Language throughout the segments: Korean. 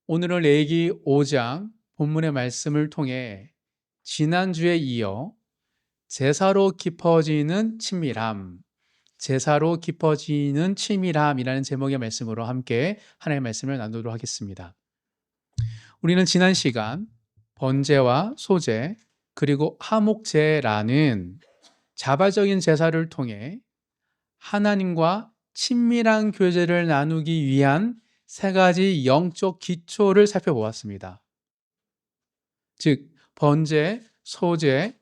오늘은 레위기 5장 본문의 말씀을 통해 지난주에 이어 제사로 깊어지는 친밀함, 제사로 깊어지는 친밀함이라는 제목의 말씀으로 함께 하나님의 말씀을 나누도록 하겠습니다. 우리는 지난 시간 번제와 소제 그리고 하목제라는 자발적인 제사를 통해 하나님과 친밀한 교제를 나누기 위한 세 가지 영적 기초를 살펴보았습니다. 즉 번제, 소제,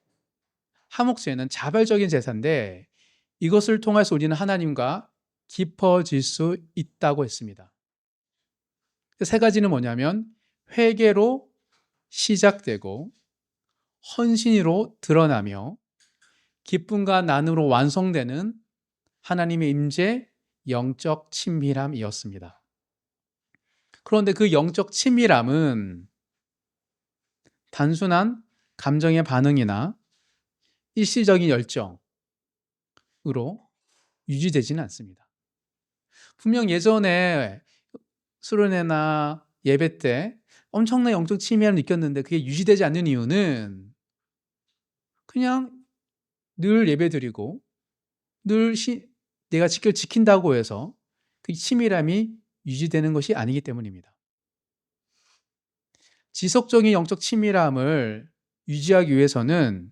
하목제는 자발적인 제사인데 이것을 통해서 우리는 하나님과 깊어질 수 있다고 했습니다. 세 가지는 뭐냐면 회개로 시작되고 헌신으로 드러나며 기쁨과 난으로 완성되는 하나님의 임재, 영적 친밀함이었습니다. 그런데 그 영적 친밀함은 단순한 감정의 반응이나 일시적인 열정으로 유지되지는 않습니다. 분명 예전에 수련회나 예배 때 엄청난 영적 친밀함을 느꼈는데 그게 유지되지 않는 이유는 그냥 늘 예배드리고 늘 내가 지킨다고 해서 그 친밀함이 유지되는 것이 아니기 때문입니다. 지속적인 영적 친밀함을 유지하기 위해서는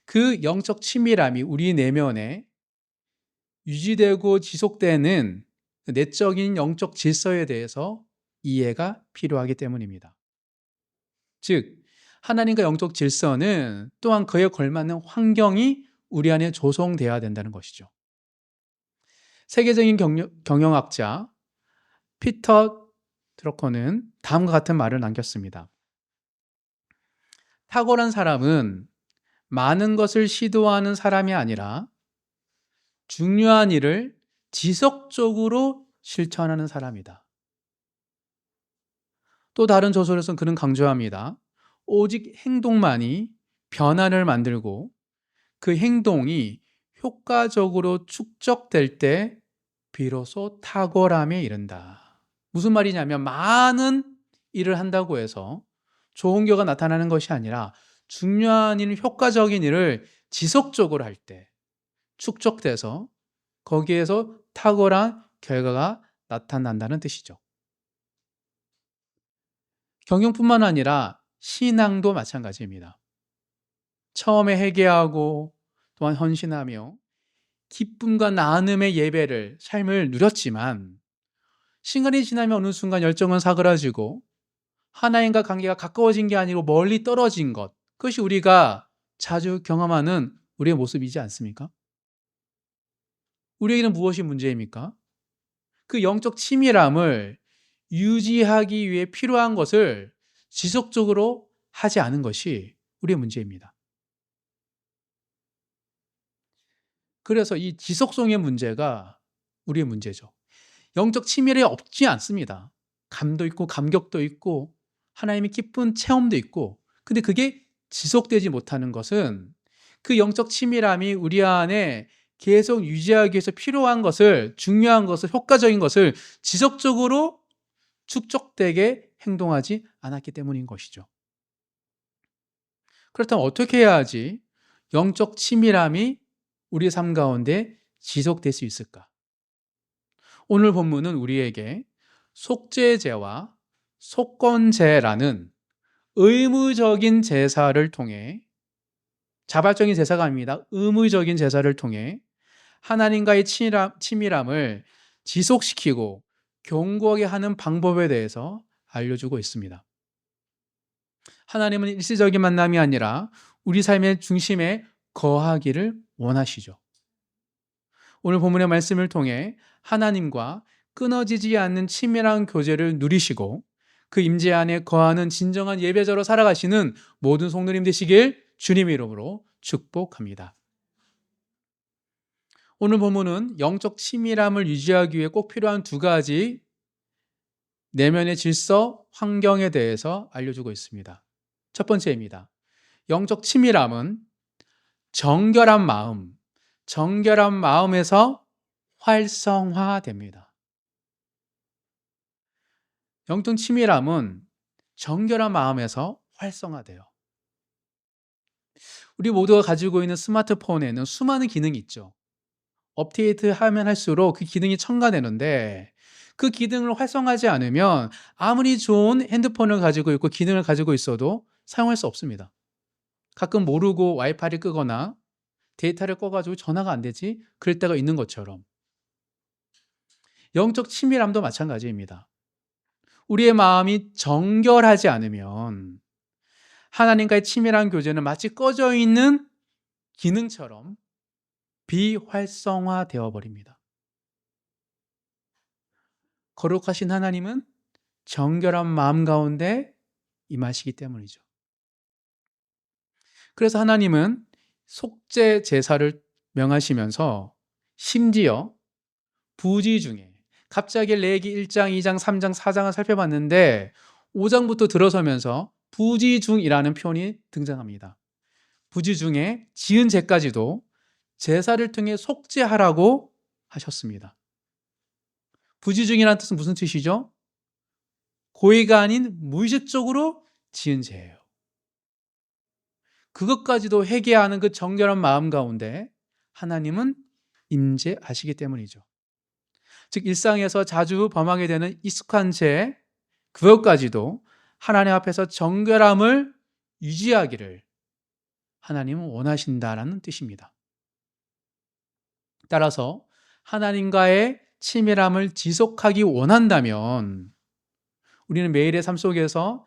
그 영적 친밀함이 우리 내면에 유지되고 지속되는 내적인 영적 질서에 대해서 이해가 필요하기 때문입니다. 즉, 하나님과 영적 질서는 또한 그에 걸맞는 환경이 우리 안에 조성되어야 된다는 것이죠. 세계적인 경영학자 피터 드러커는 다음과 같은 말을 남겼습니다. 탁월한 사람은 많은 것을 시도하는 사람이 아니라 중요한 일을 지속적으로 실천하는 사람이다. 또 다른 저술에서는 그는 강조합니다. 오직 행동만이 변화를 만들고 그 행동이 효과적으로 축적될 때 비로소 탁월함에 이른다. 무슨 말이냐면 많은 일을 한다고 해서 좋은 결과가 나타나는 것이 아니라 중요한 일, 효과적인 일을 지속적으로 할 때 축적돼서 거기에서 탁월한 결과가 나타난다는 뜻이죠. 경영뿐만 아니라 신앙도 마찬가지입니다. 처음에 회개하고 또한 헌신하며 기쁨과 나눔의 예배를, 삶을 누렸지만 시간이 지나면 어느 순간 열정은 사그라지고 하나님과 관계가 가까워진 게 아니고 멀리 떨어진 것, 그것이 우리가 자주 경험하는 우리의 모습이지 않습니까? 우리에게는 무엇이 문제입니까? 그 영적 친밀함을 유지하기 위해 필요한 것을 지속적으로 하지 않은 것이 우리의 문제입니다. 그래서 이 지속성의 문제가 우리의 문제죠. 영적 친밀이 없지 않습니다. 감도 있고 감격도 있고 하나님의 기쁜 체험도 있고, 근데 그게 지속되지 못하는 것은 그 영적 친밀함이 우리 안에 계속 유지하기 위해서 필요한 것을, 중요한 것을, 효과적인 것을 지속적으로 축적되게 행동하지 않았기 때문인 것이죠. 그렇다면 어떻게 해야지 영적 친밀함이 우리의 삶 가운데 지속될 수 있을까? 오늘 본문은 우리에게 속죄제와 속건제라는 의무적인 제사를 통해, 자발적인 제사가 아닙니다. 의무적인 제사를 통해 하나님과의 친밀함을 지속시키고 견고하게 하는 방법에 대해서 알려주고 있습니다. 하나님은 일시적인 만남이 아니라 우리 삶의 중심에 거하기를 원하시죠. 오늘 본문의 말씀을 통해 하나님과 끊어지지 않는 친밀한 교제를 누리시고 그 임재 안에 거하는 진정한 예배자로 살아가시는 모든 성도님 되시길 주님의 이름으로 축복합니다. 오늘 본문은 영적 친밀함을 유지하기 위해 꼭 필요한 두 가지 내면의 질서, 환경에 대해서 알려주고 있습니다. 첫 번째입니다. 영적 친밀함은 정결한 마음에서 활성화됩니다. 영적 치밀함은 정결한 마음에서 활성화돼요. 우리 모두가 가지고 있는 스마트폰에는 수많은 기능이 있죠. 업데이트하면 할수록 그 기능이 첨가되는데 그 기능을 활성화하지 않으면 아무리 좋은 핸드폰을 가지고 있고 기능을 가지고 있어도 사용할 수 없습니다. 가끔 모르고 와이파이를 끄거나 데이터를 꺼가지고 전화가 안 되지? 그럴 때가 있는 것처럼 영적 친밀함도 마찬가지입니다. 우리의 마음이 정결하지 않으면 하나님과의 치밀한 교제는 마치 꺼져 있는 기능처럼 비활성화되어 버립니다. 거룩하신 하나님은 정결한 마음 가운데 임하시기 때문이죠. 그래서 하나님은 속죄 제사를 명하시면서 심지어 부지 중에 갑자기 레위기 1장, 2장, 3장, 4장을 살펴봤는데 5장부터 들어서면서 부지 중이라는 표현이 등장합니다. 부지 중에 지은 죄까지도 제사를 통해 속죄하라고 하셨습니다. 부지 중이라는 뜻은 무슨 뜻이죠? 고의가 아닌 무의식적으로 지은 죄예요. 그것까지도 회개하는 그 정결한 마음 가운데 하나님은 임재하시기 때문이죠. 즉 일상에서 자주 범하게 되는 익숙한 죄, 그것까지도 하나님 앞에서 정결함을 유지하기를 하나님은 원하신다라는 뜻입니다. 따라서 하나님과의 친밀함을 지속하기 원한다면 우리는 매일의 삶 속에서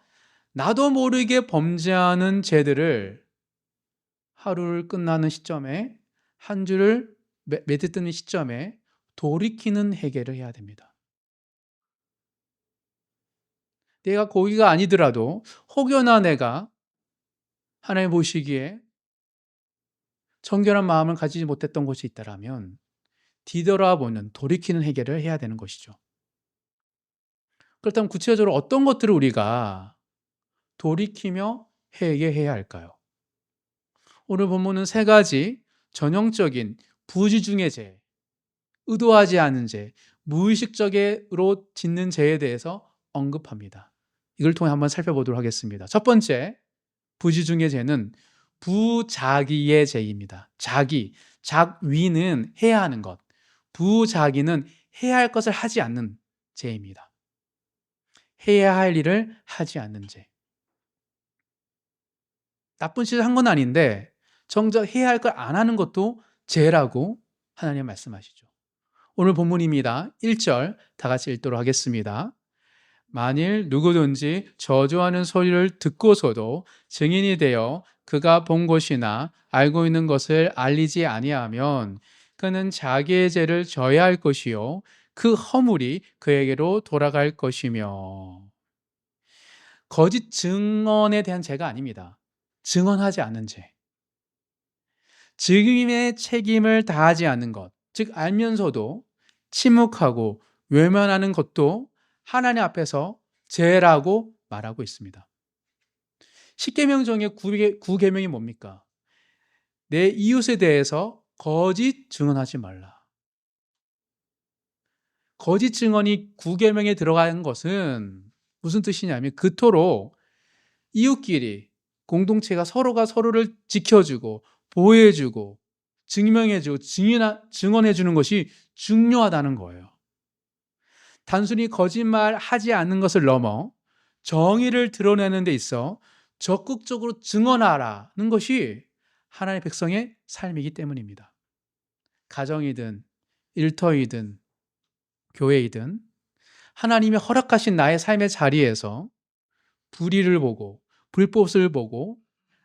나도 모르게 범죄하는 죄들을 하루를 끝나는 시점에 한 주를 매듭드는 시점에 돌이키는 회개를 해야 됩니다. 내가 고의가 아니더라도 혹여나 내가 하나님 보시기에 정결한 마음을 가지지 못했던 것이 있다라면 뒤돌아보는 돌이키는 회개를 해야 되는 것이죠. 그렇다면 구체적으로 어떤 것들을 우리가 돌이키며 회개해야 할까요? 오늘 본문은 세 가지 전형적인 부지중의 죄, 의도하지 않은 죄, 무의식적으로 짓는 죄에 대해서 언급합니다. 이걸 통해 한번 살펴보도록 하겠습니다. 첫 번째, 부지중의 죄는 부자기의 죄입니다. 자기, 작위는 해야 하는 것, 부자기는 해야 할 것을 하지 않는 죄입니다. 해야 할 일을 하지 않는 죄. 나쁜 짓을 한 건 아닌데 정작 해야 할 걸 안 하는 것도 죄라고 하나님 말씀하시죠. 오늘 본문입니다. 1절 다 같이 읽도록 하겠습니다. 만일 누구든지 저주하는 소리를 듣고서도 증인이 되어 그가 본 것이나 알고 있는 것을 알리지 아니하면 그는 자기의 죄를 져야 할 것이요 그 허물이 그에게로 돌아갈 것이며. 거짓 증언에 대한 죄가 아닙니다. 증언하지 않는 죄. 증인의 책임을 다하지 않는 것, 즉 알면서도 침묵하고 외면하는 것도 하나님 앞에서 죄라고 말하고 있습니다. 10계명 중에 9계명이 뭡니까? 내 이웃에 대해서 거짓 증언하지 말라. 거짓 증언이 9계명에 들어가는 것은 무슨 뜻이냐면 그토록 이웃끼리 공동체가 서로가 서로를 지켜주고 보호해주고 증명해주고 증언해주는 것이 중요하다는 거예요. 단순히 거짓말하지 않는 것을 넘어 정의를 드러내는 데 있어 적극적으로 증언하라는 것이 하나님의 백성의 삶이기 때문입니다. 가정이든 일터이든 교회이든 하나님이 허락하신 나의 삶의 자리에서 불의를 보고 불법을 보고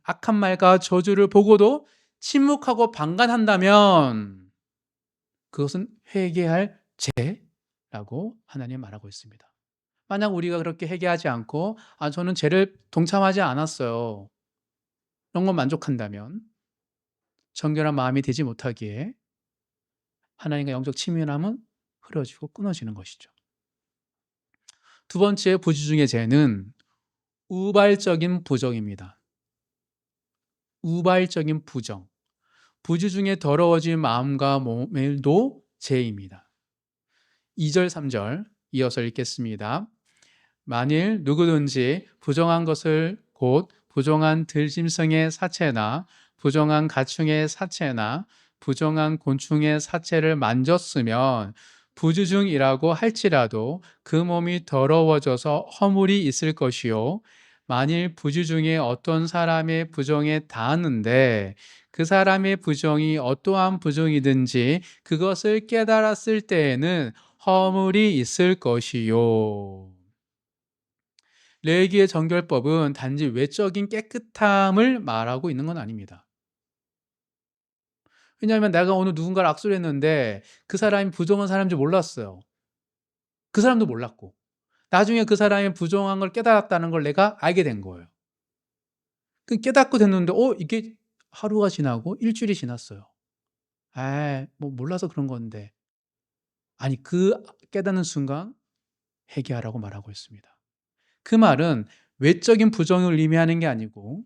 악한 말과 저주를 보고도 침묵하고 방관한다면 그것은 회개할 죄라고 하나님 말하고 있습니다. 만약 우리가 그렇게 회개하지 않고 저는 죄를 동참하지 않았어요, 이런 건 만족한다면 정결한 마음이 되지 못하기에 하나님과 영적 친밀함은 흐려지고 끊어지는 것이죠. 두 번째 부지중의 죄는 우발적인 부정입니다. 우발적인 부정. 부지중에 더러워진 마음과 몸도 죄입니다. 2절, 3절 이어서 읽겠습니다. 만일 누구든지 부정한 것을 곧 부정한 들짐승의 사체나 부정한 가축의 사체나 부정한 곤충의 사체를 만졌으면 부주중이라고 할지라도 그 몸이 더러워져서 허물이 있을 것이요 만일 부주중에 어떤 사람의 부정에 닿았는데 그 사람의 부정이 어떠한 부정이든지 그것을 깨달았을 때에는 허물이 있을 것이요. 레위기의 정결법은 단지 외적인 깨끗함을 말하고 있는 건 아닙니다. 왜냐하면 내가 오늘 누군가를 악수를 했는데 그 사람이 부정한 사람인 줄 몰랐어요. 그 사람도 몰랐고 나중에 그 사람이 부정한 걸 깨달았다는 걸 내가 알게 된 거예요. 그 깨닫고 됐는데 이게 하루가 지나고 일주일이 지났어요. 뭐 몰라서 그런 건데. 아니 그 깨닫는 순간 회개하라고 말하고 있습니다. 그 말은 외적인 부정을 의미하는 게 아니고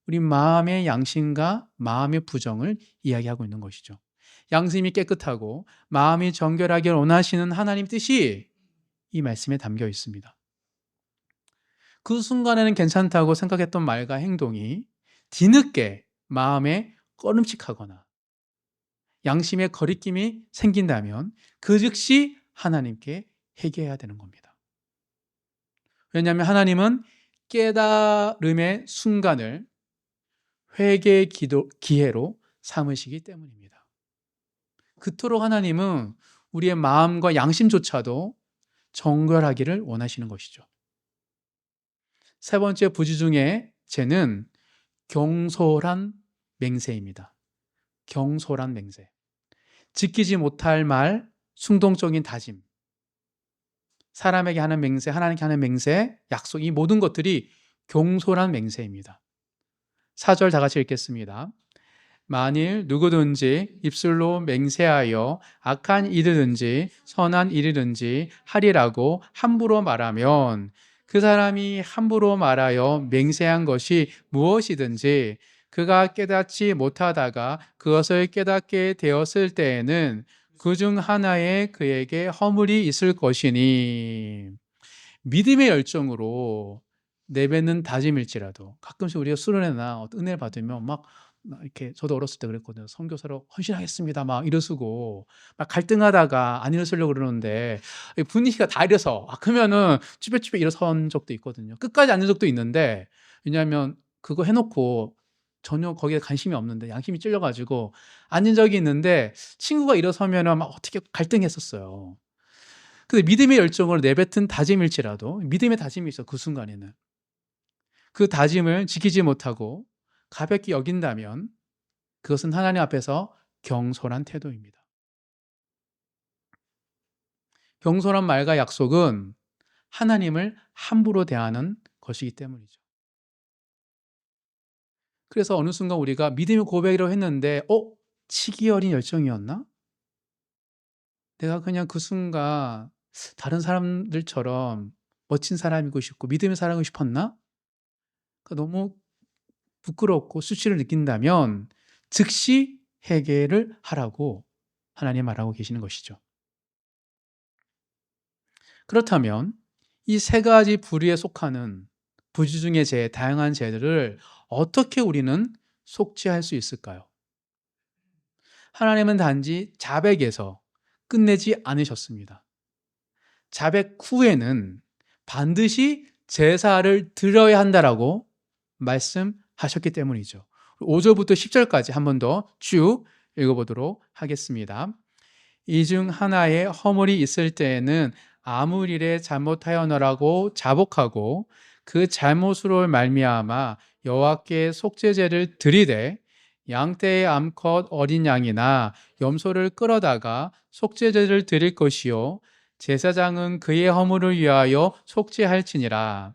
우리 마음의 양심과 마음의 부정을 이야기하고 있는 것이죠. 양심이 깨끗하고 마음이 정결하길 원하시는 하나님 뜻이 이 말씀에 담겨 있습니다. 그 순간에는 괜찮다고 생각했던 말과 행동이 뒤늦게 마음에 꺼름칙하거나 양심의 거리낌이 생긴다면 그 즉시 하나님께 회개해야 되는 겁니다. 왜냐하면 하나님은 깨달음의 순간을 회개의 기회로 삼으시기 때문입니다. 그토록 하나님은 우리의 마음과 양심조차도 정결하기를 원하시는 것이죠. 세 번째 부지 중에 죄는 경솔한 맹세입니다. 경솔한 맹세. 지키지 못할 말, 충동적인 다짐, 사람에게 하는 맹세, 하나님께 하는 맹세, 약속, 이 모든 것들이 경솔한 맹세입니다. 4절 다 같이 읽겠습니다. 만일 누구든지 입술로 맹세하여 악한 일이든지 선한 일이든지 하리라고 함부로 말하면 그 사람이 함부로 말하여 맹세한 것이 무엇이든지 그가 깨닫지 못하다가 그것을 깨닫게 되었을 때에는 그 중 하나에 그에게 허물이 있을 것이니 믿음의 열정으로 내뱉는 다짐일지라도 가끔씩 우리가 수련회나 은혜를 받으면 막 이렇게 저도 어렸을 때 그랬거든요. 선교사로 헌신하겠습니다. 막 이러시고 막 갈등하다가 안 일어서려고 그러는데 분위기가 다 이래서 그러면은 쭈뼛쭈뼛 일어선 적도 있거든요. 끝까지 앉은 적도 있는데 왜냐하면 그거 해놓고 전혀 거기에 관심이 없는데 양심이 찔려가지고 앉은 적이 있는데 친구가 일어서면은 막 어떻게 갈등했었어요. 근데 믿음의 열정을 내뱉은 다짐일지라도 믿음의 다짐이 있어 그 순간에는 그 다짐을 지키지 못하고 가볍게 여긴다면 그것은 하나님 앞에서 경솔한 태도입니다. 경솔한 말과 약속은 하나님을 함부로 대하는 것이기 때문이죠. 그래서 어느 순간 우리가 믿음의 고백이라고 했는데 치기 어린 열정이었나? 내가 그냥 그 순간 다른 사람들처럼 멋진 사람이고 싶고 믿음의 사람이고 싶었나? 너무 부끄럽고 수치를 느낀다면 즉시 회개를 하라고 하나님 말하고 계시는 것이죠. 그렇다면 이 세 가지 부류에 속하는 부주 중의 죄, 다양한 죄들을 어떻게 우리는 속죄할 수 있을까요? 하나님은 단지 자백에서 끝내지 않으셨습니다. 자백 후에는 반드시 제사를 드려야 한다라고 말씀하셨기 때문이죠. 5절부터 10절까지 한 번 더 쭉 읽어보도록 하겠습니다. 이 중 하나에 허물이 있을 때에는 아무 일에 잘못하였노라고 자복하고 그 잘못으로 말미암아 여호와께 속죄제를 드리되 양떼의 암컷 어린 양이나 염소를 끌어다가 속죄제를 드릴 것이요 제사장은 그의 허물을 위하여 속죄할지니라.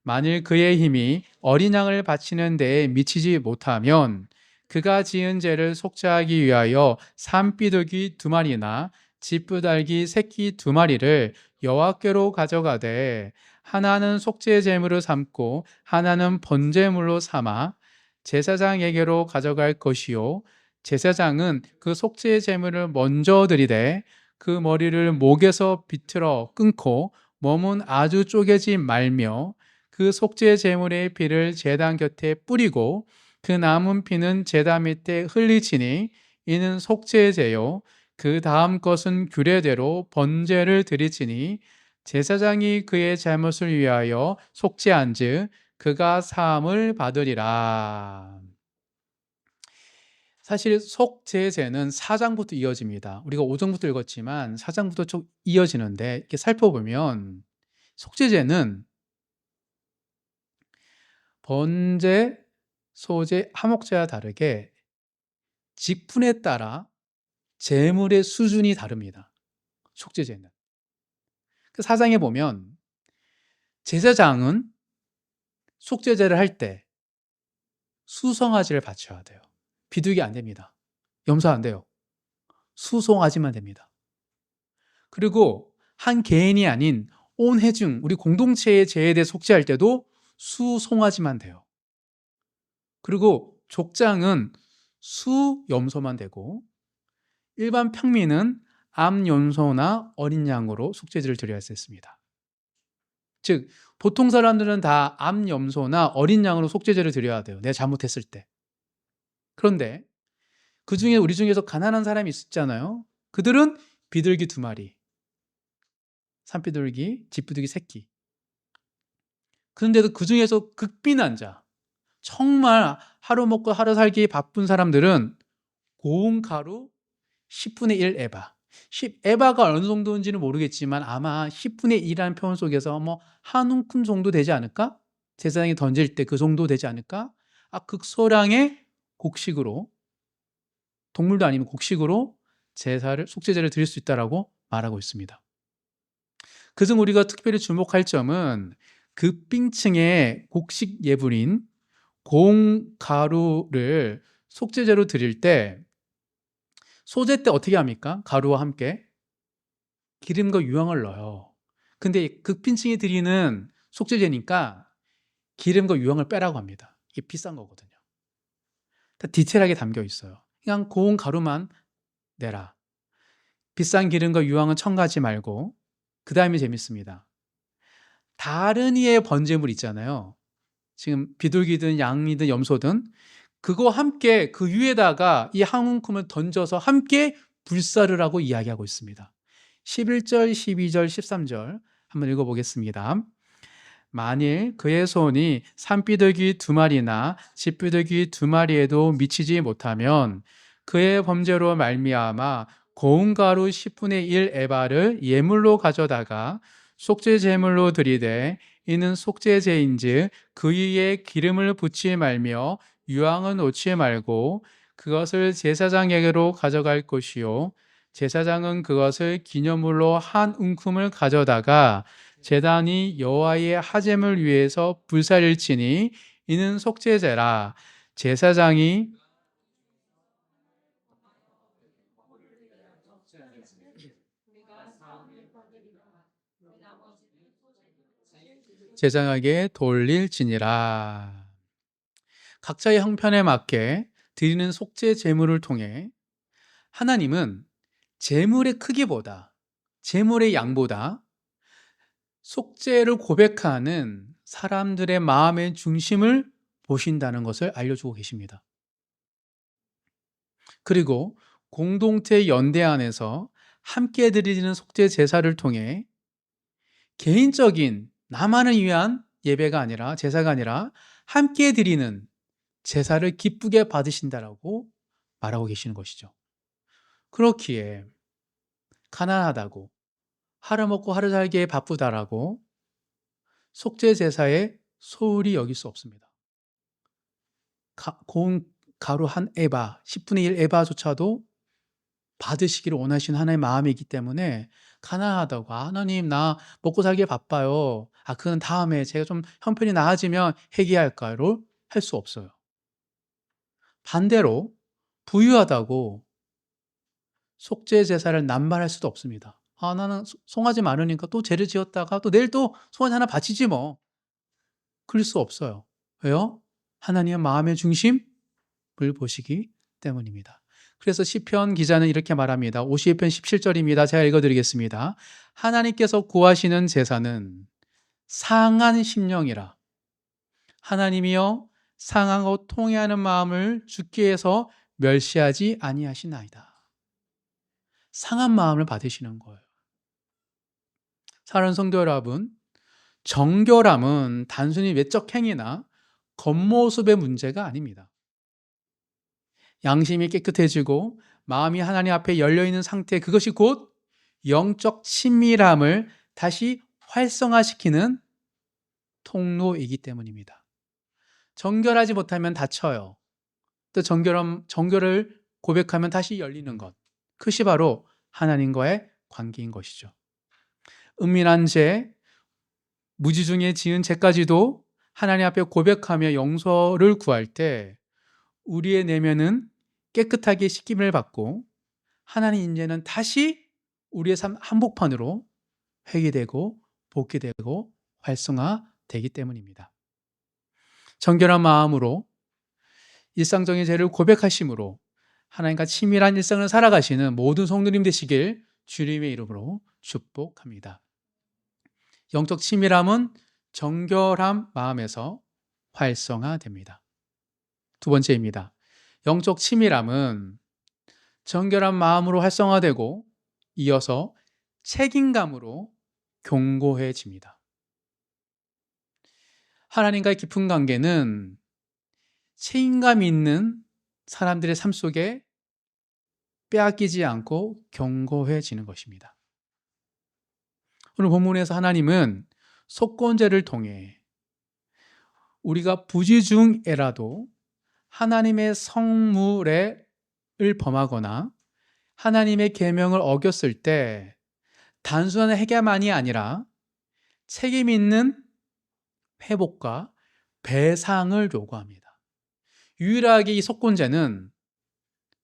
만일 그의 힘이 어린 양을 바치는 데에 미치지 못하면 그가 지은 죄를 속죄하기 위하여 산비둘기 2마리나 짚부달기 새끼 2마리를 여호와께로 가져가되 하나는 속죄 제물로 삼고 하나는 번제물로 삼아 제사장에게로 가져갈 것이요 제사장은 그 속죄 제물을 먼저 드리되 그 머리를 목에서 비틀어 끊고 몸은 아주 쪼개지 말며 그 속죄 제물의 피를 제단 곁에 뿌리고 그 남은 피는 제단 밑에 흘리치니 이는 속죄제요 그 다음 것은 규례대로 번제를 드리치니 제사장이 그의 잘못을 위하여 속죄한즉 그가 사함을 받으리라. 사실 속죄제는 4장부터 이어집니다. 우리가 5장부터 읽었지만 4장부터 쭉 이어지는데 이렇게 살펴보면 속죄제는 번제, 소제, 화목제와 다르게 직분에 따라 제물의 수준이 다릅니다. 속죄제는. 그 4장에 보면 제사장은 속죄제를 할 때 수송아지를 바쳐야 돼요. 비둘기 안 됩니다. 염소 안 돼요. 수송아지만 됩니다. 그리고 한 개인이 아닌 온 회중, 우리 공동체의 죄에 대해 속죄할 때도 수송아지만 돼요. 그리고 족장은 수염소만 되고 일반 평민은 암염소나 어린 양으로 속죄제를 드려야 했습니다. 즉 보통 사람들은 다 암염소나 어린 양으로 속죄제를 드려야 돼요. 내가 잘못했을 때. 그런데 그 중에 우리 중에서 가난한 사람이 있었잖아요. 그들은 비둘기 2마리, 산비둘기, 집비둘기 새끼. 그런데도 그 중에서 극빈환자, 정말 하루 먹고 하루 살기 바쁜 사람들은 고운 가루 10분의 1 에바. 에바가 어느 정도인지는 모르겠지만 아마 10분의 1이라는 표현 속에서 뭐 한 움큼 정도 되지 않을까? 제사장이 던질 때 그 정도 되지 않을까? 극소량의 곡식으로, 동물도 아니면 곡식으로 속죄제를 드릴 수 있다라고 말하고 있습니다. 그중 우리가 특별히 주목할 점은 극빈층의 곡식 예물인 공가루를 속죄제로 드릴 때 소제 때 어떻게 합니까? 가루와 함께 기름과 유황을 넣어요. 근데 극빈층이 드리는 속죄제니까 기름과 유황을 빼라고 합니다. 이게 비싼 거거든요. 다 디테일하게 담겨 있어요. 그냥 고운 가루만 내라. 비싼 기름과 유황은 첨가하지 말고. 그 다음이 재밌습니다. 다른 이의 번제물 있잖아요. 지금 비둘기든 양이든 염소든 그거 함께 그 위에다가 이 한 움큼을 던져서 함께 불사를 하고 이야기하고 있습니다. 11절, 12절, 13절 한번 읽어보겠습니다. 만일 그의 손이 산비둘기 2마리나 집비둘기 2마리에도 미치지 못하면 그의 범죄로 말미암아 고운 가루 10분의 1 에바를 예물로 가져다가 속죄 제물로 드리되 이는 속죄제인즉 그 위에 기름을 붓지 말며 유황은 놓지 말고 그것을 제사장에게로 가져갈 것이요 제사장은 그것을 기념물로 한 움큼을 가져다가 제단이 여호와의 하잼을 위해서 불사를 치니 이는 속죄제라. 제사장이 제사장에게 돌릴지니라. 각자의 형편에 맞게 드리는 속죄 제물을 통해 하나님은 제물의 크기보다, 제물의 양보다 속죄를 고백하는 사람들의 마음의 중심을 보신다는 것을 알려주고 계십니다. 그리고 공동체 연대 안에서 함께 드리는 속죄 제사를 통해 개인적인 나만을 위한 예배가 아니라 제사가 아니라 함께 드리는 제사를 기쁘게 받으신다라고 말하고 계시는 것이죠. 그렇기에 가난하다고 하루 먹고 하루 살기에 바쁘다라고 속죄 제사에 소홀히 여길 수 없습니다. 고운 가루 한 에바, 10분의 1 에바조차도 받으시기를 원하시는 하나님의 마음이기 때문에 가난하다고 하나님 나 먹고 살기에 바빠요. 그건 다음에 제가 좀 형편이 나아지면 회개할까요?를 할 수 없어요. 반대로 부유하다고 속죄 제사를 남발할 수도 없습니다. 나는 송아지 많으니까 또 죄를 지었다가 또 내일 또 송아지 하나 바치지 뭐. 그럴 수 없어요. 왜요? 하나님의 마음의 중심을 보시기 때문입니다. 그래서 시편 기자는 이렇게 말합니다. 52편 17절입니다. 제가 읽어드리겠습니다. 하나님께서 구하시는 제사는 상한 심령이라. 하나님이여 상하고 통회하는 마음을 주께 해서 멸시하지 아니하시나이다. 상한 마음을 받으시는 거예요. 사랑하는 성도 여러분, 정결함은 단순히 외적 행위나 겉모습의 문제가 아닙니다. 양심이 깨끗해지고 마음이 하나님 앞에 열려있는 상태, 그것이 곧 영적 친밀함을 다시 활성화시키는 통로이기 때문입니다. 정결하지 못하면 닫혀요. 또 정결을 고백하면 다시 열리는 것. 그것이 바로 하나님과의 관계인 것이죠. 은밀한 죄, 무지 중에 지은 죄까지도 하나님 앞에 고백하며 용서를 구할 때 우리의 내면은 깨끗하게 씻김을 받고 하나님 인재는 다시 우리의 삶 한복판으로 회귀되고 복귀되고 활성화되기 때문입니다. 정결한 마음으로 일상적인 죄를 고백하심으로 하나님과 친밀한 일상을 살아가시는 모든 성도님 되시길 주님의 이름으로 축복합니다. 영적 친밀함은 정결한 마음에서 활성화됩니다. 두 번째입니다. 영적 친밀함은 정결한 마음으로 활성화되고 이어서 책임감으로 견고해집니다. 하나님과의 깊은 관계는 책임감 있는 사람들의 삶 속에 빼앗기지 않고 견고해지는 것입니다. 오늘 본문에서 하나님은 속건제를 통해 우리가 부지중에라도 하나님의 성물을 범하거나 하나님의 계명을 어겼을 때 단순한 회개만이 아니라 책임 있는 회복과 배상을 요구합니다. 유일하게 이 속건제는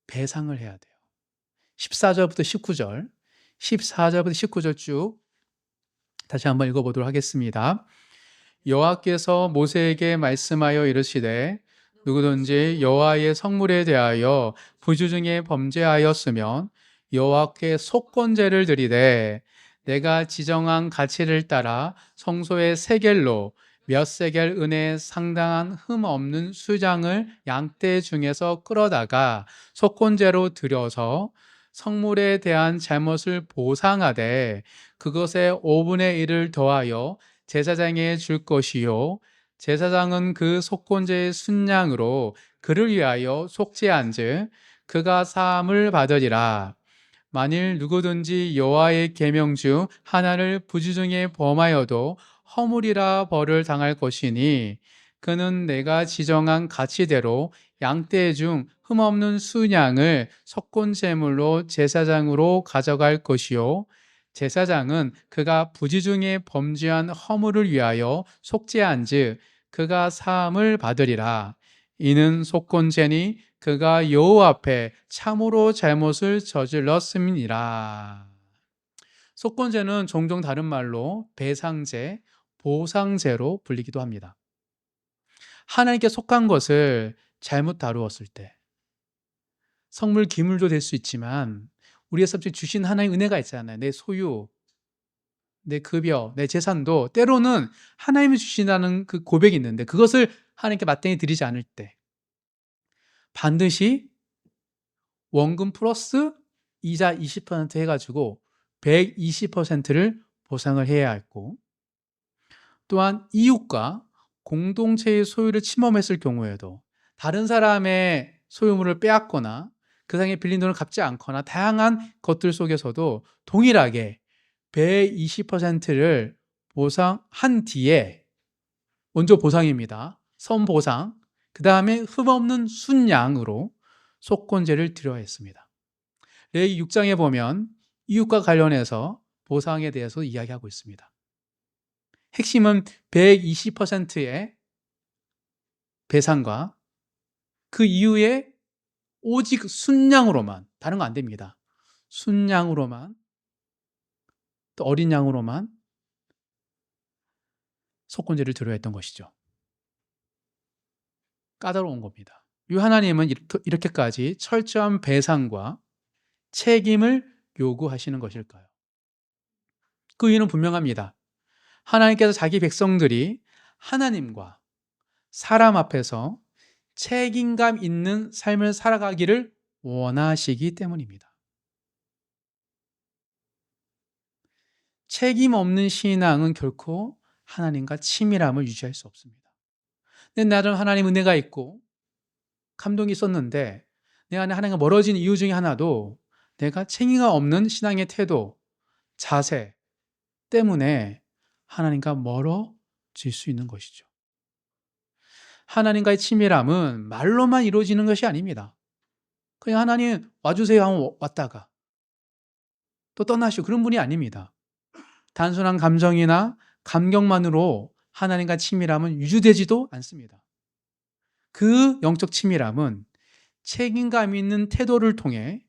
배상을 해야 돼요. 14절부터 19절, 14절부터 19절 쭉 다시 한번 읽어보도록 하겠습니다. 여호와께서 모세에게 말씀하여 이르시되 누구든지 여호와의 성물에 대하여 부주중에 범죄하였으면 여호와께 속건제를 드리되 내가 지정한 가치를 따라 성소의 세겔로 몇 세겔 은에 상당한 흠 없는 수장을 양떼 중에서 끌어다가 속건제로 드려서 성물에 대한 잘못을 보상하되 그것에 5분의 1을 더하여 제사장에 줄 것이요 제사장은 그 속건제의 순양으로 그를 위하여 속죄한즉 그가 사함을 받으리라. 만일 누구든지 여호와의 계명 중 하나를 부지중에 범하여도 허물이라 벌을 당할 것이니 그는 내가 지정한 가치대로 양떼 중 흠없는 순양을 속건제물로 제사장으로 가져갈 것이요 제사장은 그가 부지중에 범죄한 허물을 위하여 속죄한즉 그가 사함을 받으리라. 이는 속건제니 그가 여호와 앞에 참으로 잘못을 저질렀음이니라. 속건제는 종종 다른 말로 배상제, 보상제로 불리기도 합니다. 하나님께 속한 것을 잘못 다루었을 때 성물 기물도 될 수 있지만 우리의 삶에 주신 하나님의 은혜가 있잖아요. 내 소유, 내 급여, 내 재산도 때로는 하나님이 주신다는 그 고백이 있는데 그것을 하나님께 마땅히 드리지 않을 때 반드시 원금 플러스 이자 20% 해가지고 120%를 보상을 해야 했고 또한 이웃과 공동체의 소유를 침범했을 경우에도 다른 사람의 소유물을 빼앗거나 그 사람이 빌린 돈을 갚지 않거나 다양한 것들 속에서도 동일하게 120%를 보상한 뒤에 먼저 보상입니다. 선보상, 그 다음에 흠없는 순양으로 속건제를 드려야 했습니다. 레위기 6장에 보면 이웃과 관련해서 보상에 대해서 이야기하고 있습니다. 핵심은 120%의 배상과 그 이후에 오직 순양으로만, 다른 거 안 됩니다. 순양으로만, 또 어린 양으로만 속건제를 드려야 했던 것이죠. 까다로운 겁니다. 이 하나님은 이렇게까지 철저한 배상과 책임을 요구하시는 것일까요? 그 이유는 분명합니다. 하나님께서 자기 백성들이 하나님과 사람 앞에서 책임감 있는 삶을 살아가기를 원하시기 때문입니다. 책임 없는 신앙은 결코 하나님과 친밀함을 유지할 수 없습니다. 근데 나는 하나님 은혜가 있고 감동이 있었는데 내 안에 하나님과 멀어진 이유 중에 하나도 내가 책임감 없는 신앙의 태도, 자세 때문에 하나님과 멀어질 수 있는 것이죠. 하나님과의 친밀함은 말로만 이루어지는 것이 아닙니다. 그냥 하나님 와주세요 하면 왔다가 또 떠나시고 그런 분이 아닙니다. 단순한 감정이나 감격만으로 하나님과 친밀함은 유지되지도 않습니다. 그 영적 친밀함은 책임감 있는 태도를 통해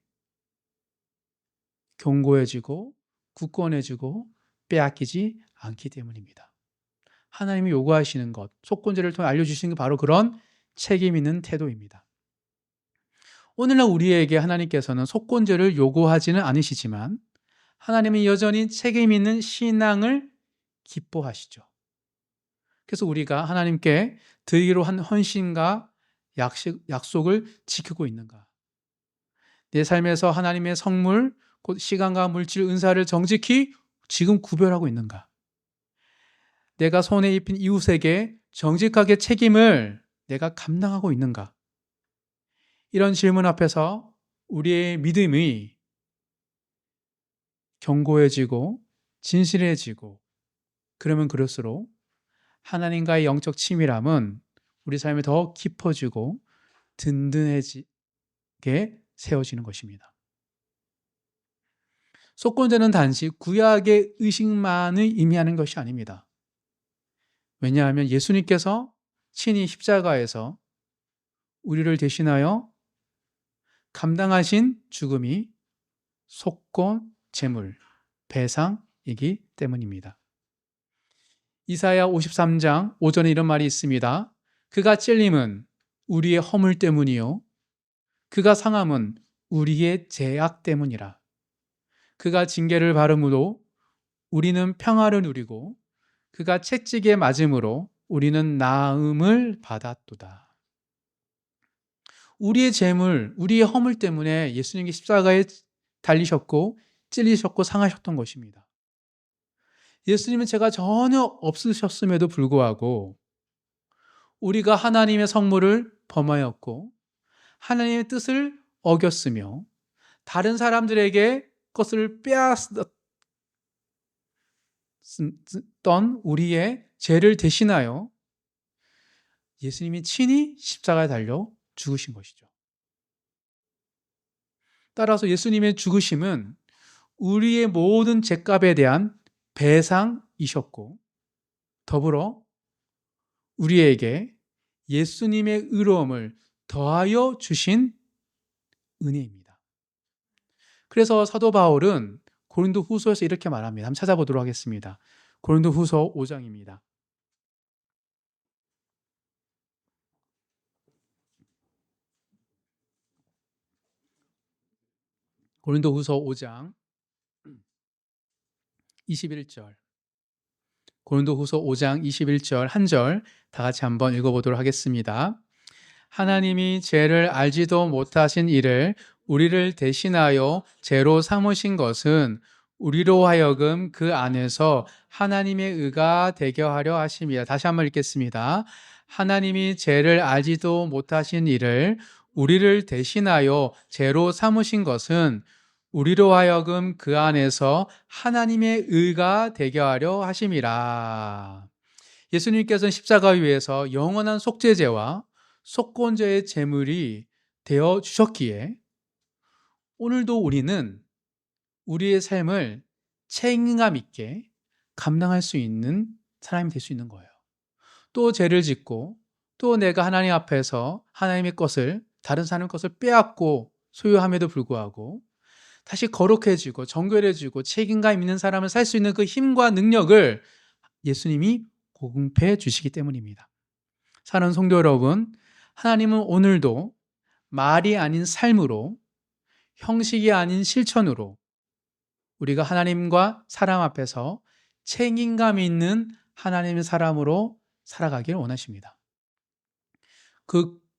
견고해지고 굳건해지고 빼앗기지 않기 때문입니다. 하나님이 요구하시는 것, 속건제를 통해 알려주시는 게 바로 그런 책임 있는 태도입니다. 오늘날 우리에게 하나님께서는 속건제를 요구하지는 않으시지만 하나님은 여전히 책임 있는 신앙을 기뻐하시죠. 그래서 우리가 하나님께 드리기로 한 헌신과 약속을 지키고 있는가? 내 삶에서 하나님의 성물, 곧 시간과 물질, 은사를 정직히 지금 구별하고 있는가? 내가 손에 입힌 이웃에게 정직하게 책임을 내가 감당하고 있는가? 이런 질문 앞에서 우리의 믿음이 견고해지고 진실해지고 그러면 그럴수록 하나님과의 영적 친밀함은 우리 삶에 더 깊어지고 든든해지게 세워지는 것입니다. 속건제는 단지 구약의 의식만을 의미하는 것이 아닙니다. 왜냐하면 예수님께서 친히 십자가에서 우리를 대신하여 감당하신 죽음이 속건, 제물, 배상이기 때문입니다. 이사야 53장 5절에 이런 말이 있습니다. 그가 찔림은 우리의 허물 때문이요 그가 상함은 우리의 죄악 때문이라. 그가 징계를 받음으로 우리는 평화를 누리고 그가 채찍에 맞음으로 우리는 나음을 받았도다. 우리의 죄물, 우리의 허물 때문에 예수님이 십자가에 달리셨고 찔리셨고 상하셨던 것입니다. 예수님은 죄가 전혀 없으셨음에도 불구하고 우리가 하나님의 성물을 범하였고 하나님의 뜻을 어겼으며 다른 사람들에게 것을 빼앗았던 우리의 죄를 대신하여 예수님이 친히 십자가에 달려 죽으신 것이죠. 따라서 예수님의 죽으심은 우리의 모든 죄값에 대한 배상이셨고 더불어 우리에게 예수님의 의로움을 더하여 주신 은혜입니다. 그래서 사도 바울은 고린도후서에서 이렇게 말합니다. 한번 찾아보도록 하겠습니다. 고린도후서 5장입니다. 고린도후서 5장 21절. 고린도후서 5장 21절 한 절 다 같이 한번 읽어보도록 하겠습니다. 하나님이 죄를 알지도 못하신 이를 우리를 대신하여 죄로 삼으신 것은 우리로 하여금 그 안에서 하나님의 의가 되게 하려 하심이라. 다시 한번 읽겠습니다. 하나님이 죄를 알지도 못하신 이를 우리를 대신하여 죄로 삼으신 것은 우리로 하여금 그 안에서 하나님의 의가 되게 하려 하심이라. 예수님께서는 십자가 위에서 영원한 속죄제와 속건제의 제물이 되어 주셨기에 오늘도 우리는 우리의 삶을 책임감 있게 감당할 수 있는 사람이 될 수 있는 거예요. 또 죄를 짓고 또 내가 하나님 앞에서 하나님의 것을 다른 사람의 것을 빼앗고 소유함에도 불구하고 다시 거룩해지고 정결해지고 책임감 있는 사람을 살 수 있는 그 힘과 능력을 예수님이 공급해 주시기 때문입니다. 사랑하는 성도 여러분, 하나님은 오늘도 말이 아닌 삶으로, 형식이 아닌 실천으로 우리가 하나님과 사람 앞에서 책임감 있는 하나님의 사람으로 살아가길 원하십니다.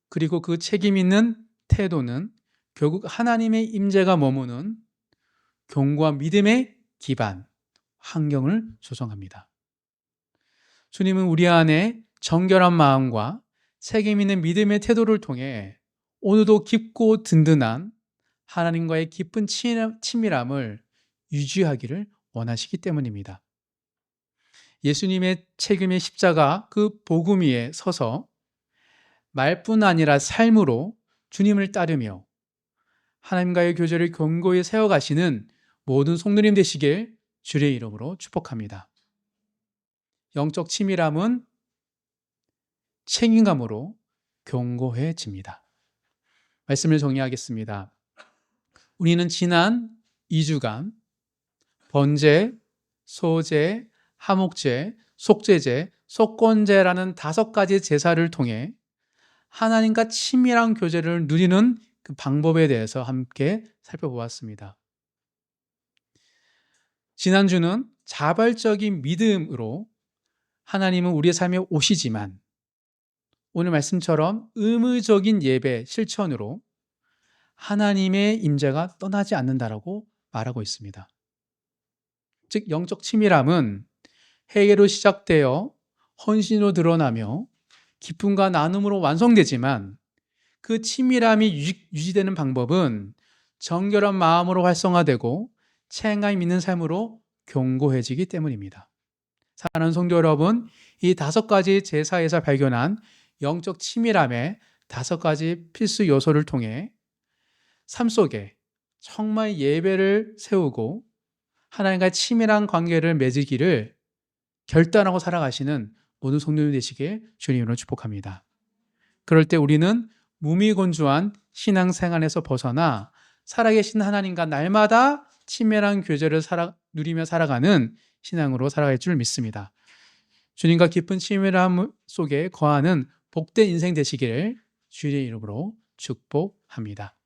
그리고 그 책임 있는 태도는 결국 하나님의 임재가 머무는 견고와 믿음의 기반, 환경을 조성합니다. 주님은 우리 안에 정결한 마음과 책임 있는 믿음의 태도를 통해 오늘도 깊고 든든한 하나님과의 깊은 친밀함을 유지하기를 원하시기 때문입니다. 예수님의 책임의 십자가 그 복음 위에 서서 말뿐 아니라 삶으로 주님을 따르며 하나님과의 교제를 견고히 세워가시는 모든 성도님 되시길 주의 이름으로 축복합니다. 영적 치밀함은 책임감으로 견고해집니다. 말씀을 정리하겠습니다. 우리는 지난 2주간 번제, 소제, 하목제, 속죄제, 속건제라는 5가지 제사를 통해 하나님과 친밀한 교제를 누리는 그 방법에 대해서 함께 살펴보았습니다. 지난주는 자발적인 믿음으로 하나님은 우리의 삶에 오시지만 오늘 말씀처럼 의무적인 예배 실천으로 하나님의 임재가 떠나지 않는다라고 말하고 있습니다. 즉 영적 치밀함은 회개로 시작되어 헌신으로 드러나며 기쁨과 나눔으로 완성되지만 그 치밀함이 유지되는 방법은 정결한 마음으로 활성화되고 책임감 있는 삶으로 견고해지기 때문입니다. 사랑하는 성도 여러분, 이 5가지 제사에서 발견한 영적 치밀함의 5가지 필수 요소를 통해 삶 속에 정말 예배를 세우고 하나님과 치밀한 관계를 맺기를 결단하고 살아가시는 모든 성도님 되시길 주님으로 축복합니다. 그럴 때 우리는 무미건조한 신앙생활에서 벗어나 살아계신 하나님과 날마다 친밀한 교제를 누리며 살아가는 신앙으로 살아갈 줄 믿습니다. 주님과 깊은 친밀함 속에 거하는 복된 인생 되시기를 주의 이름으로 축복합니다.